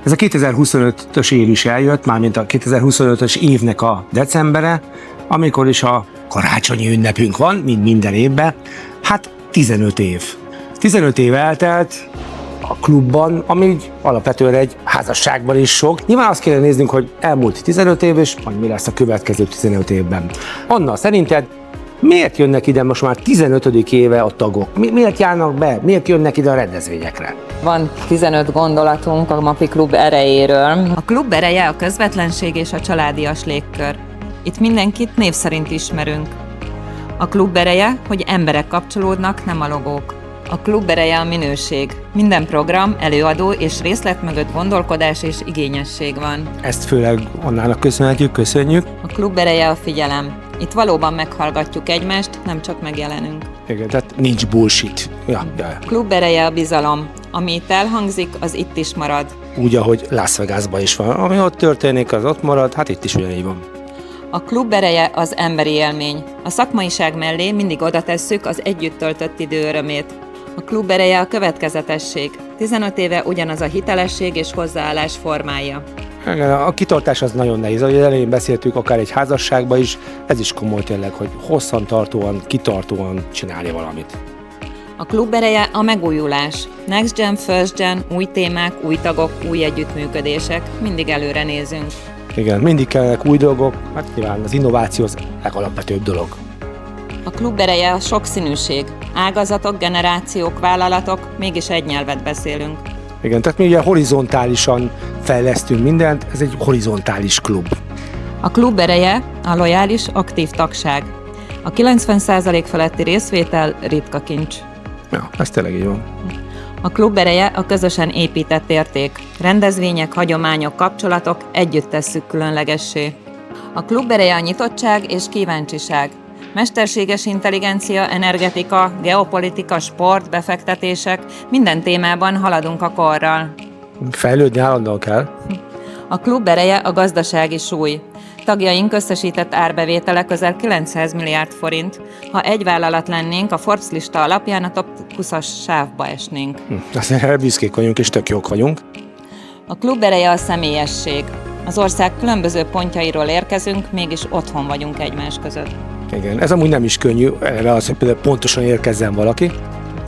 Ez a 2025-ös év is eljött, mármint a 2025-ös évnek a decembere, amikor is a karácsonyi ünnepünk van, mint minden évben. Hát 15 év. 15 év eltelt a klubban, ami alapvetően egy házasságban is sok. Nyilván azt kéne néznünk, hogy elmúlt 15 év, és majd mi lesz a következő 15 évben. Anna, szerinted miért jönnek ide most már 15. éve a tagok? Miért járnak be? Miért jönnek ide a rendezvényekre? Van 15 gondolatunk a Mapi Klub erejéről. A klub ereje a közvetlenség és a családias légkör. Itt mindenkit név szerint ismerünk. A klub ereje, hogy emberek kapcsolódnak, nem a logók. A klub ereje a minőség. Minden program, előadó és részlet mögött gondolkodás és igényesség van. Ezt főleg Annának köszönhetjük, köszönjük. A klub ereje a figyelem. Itt valóban meghallgatjuk egymást, nem csak megjelenünk. Igen, tehát nincs bullshit. Ja. A klub ereje a bizalom. Ami itt elhangzik, az itt is marad. Úgy, ahogy Las Vegasban is van. Ami ott történik, az ott marad, hát itt is ugyanígy van. A klub ereje az emberi élmény. A szakmaiság mellé mindig oda tesszük az együtt töltött idő örömét. A klub ereje a következetesség. 15 éve ugyanaz a hitelesség és hozzáállás formája. A kitartás az nagyon nehéz. Ahogy elején beszéltük, akár egy házasságban is, ez is komoly tényleg, hogy hosszantartóan, kitartóan csinálni valamit. A klub ereje a megújulás. Next Gen, First Gen, új témák, új tagok, új együttműködések. Mindig előre nézünk. Igen, mindig kellenek új dolgok, hát nyilván az innováció az legalapvetőbb dolog. A klub ereje a sokszínűség. Ágazatok, generációk, vállalatok, mégis egy nyelvet beszélünk. Igen, tehát mi ugye horizontálisan fejlesztünk mindent, ez egy horizontális klub. A klub ereje a lojális, aktív tagság. A 90% feletti részvétel ritka kincs. Ja, ez tényleg így van. A klub ereje a közösen épített érték. Rendezvények, hagyományok, kapcsolatok együtt tesszük különlegessé. A klub ereje a nyitottság és kíváncsiság. Mesterséges intelligencia, energetika, geopolitika, sport, befektetések, minden témában haladunk a korral. Fejlődni állandóan kell. A klub ereje a gazdasági súly. Tagjaink összesített árbevétele közel 900 milliárd forint. Ha egy vállalat lennénk, a Forbes lista alapján a top 20-as sávba esnénk. Azért erre büszkék vagyunk és tök jók vagyunk. A klub ereje a személyesség. Az ország különböző pontjairól érkezünk, mégis otthon vagyunk egymás között. Igen, ez amúgy nem is könnyű, erre az, hogy például pontosan érkezzen valaki,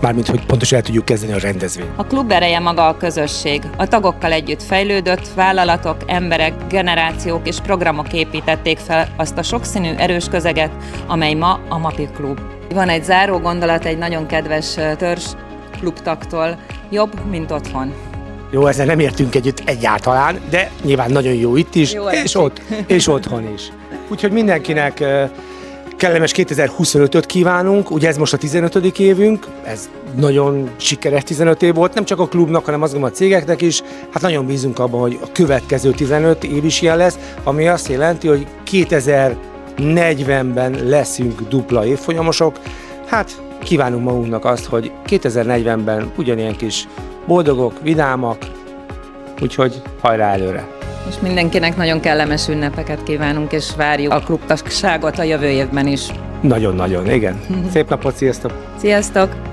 mármint, hogy pontosan el tudjuk kezdeni a rendezvényt. A klub ereje maga a közösség. A tagokkal együtt fejlődött, vállalatok, emberek, generációk és programok építették fel azt a sokszínű, erős közeget, amely ma a Mapi Klub. Van egy záró gondolat egy nagyon kedves törzs klubtagtól, jobb, mint otthon. Jó, ezzel nem értünk együtt egyáltalán, de nyilván nagyon jó itt is, jó és otthon is. Úgyhogy mindenkinek kellemes 2025-öt kívánunk, ugye ez most a 15. évünk, ez nagyon sikeres 15 év volt, nem csak a klubnak, hanem azt gondolom a cégeknek is. Hát nagyon bízunk abban, hogy a következő 15 év is ilyen lesz, ami azt jelenti, hogy 2040-ben leszünk dupla évfolyamosok. Hát kívánunk magunknak azt, hogy 2040-ben ugyanilyen kis boldogok, vidámak, úgyhogy hajrá előre! És mindenkinek nagyon kellemes ünnepeket kívánunk, és várjuk a klubtagságot a jövő évben is. Nagyon-nagyon, igen. Szép napot, sziasztok! Sziasztok!